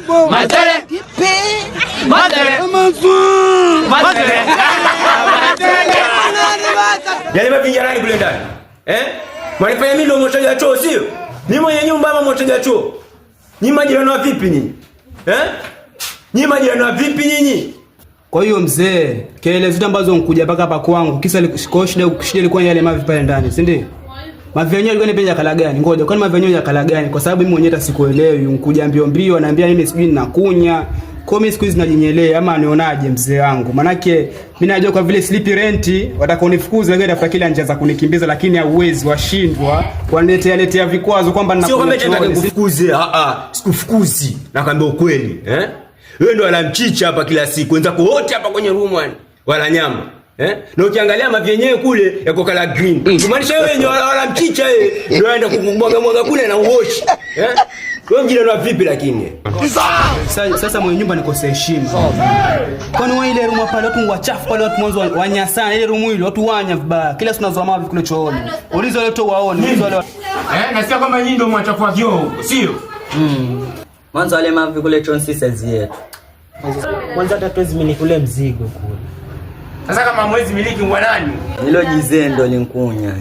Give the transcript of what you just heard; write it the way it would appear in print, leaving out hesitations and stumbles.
Matere. Matere. Matere. Yale mapinjarani kule ndani. Mwanifanya mimi ndo mmoja choo sio? Ni mwenye nyumba ama mmoja choo? Nyinyi majirani wa vipi nyinyi? Nyinyi majirani wa vipi nyinyi? Kwa hiyo mzee, kelele zote ambazo nkuja mpaka hapa kwangu, kisa shida ilikuwa yale mavi pale ndani, si ndio? Mavi yenyewe ilikuwa ni penye kala gani? Ngoja, kwani mavi yenyewe ya kala gani? Kwa sababu mimi mwenyewe hata sikuelewi, nkuja mbio anaambia mimi sijui ninakunya. Kwa mimi siku hizi najinyelea ama nionaje mzee wangu? Manake mimi najua kwa vile sleepy rent watakonifukuza wengine tafuta kila njia za kunikimbiza, lakini hauwezi, washindwa. Waniletea vikwazo kwamba ninakunya. Sio kama nataka kufukuze, sikufukuzi. Nakwambia ukweli, Wewe ndo wala mchicha hapa kila siku. Wenzako wote hapa kwenye room wala nyama. Na ukiangalia mavi yenyewe kule yako kala green. Kumaanisha wewe ndio wala mchicha ndio waenda kumwaga kule na uoshi. Wewe mjinani wa vipi lakini? Sasa mwenye nyumba nikose heshima. Kwani wewe ile room pale watu wachafu pale watu mwanzo wanyasana ile room ile watu wanya vibaya. Kila siku nazoa mavi kule chooni. Ulizo wale tu waone, ulizo wale. Na sio kwamba nyinyi ndio mwachafu wa kioo, sio? Mwanzo wale mavi kule chooni si size yetu. Kwanza hata tuwezi miliki ule mzigo kule. Sasa kama mwezi miliki ngwa nani? Hilo jizendo linkunya.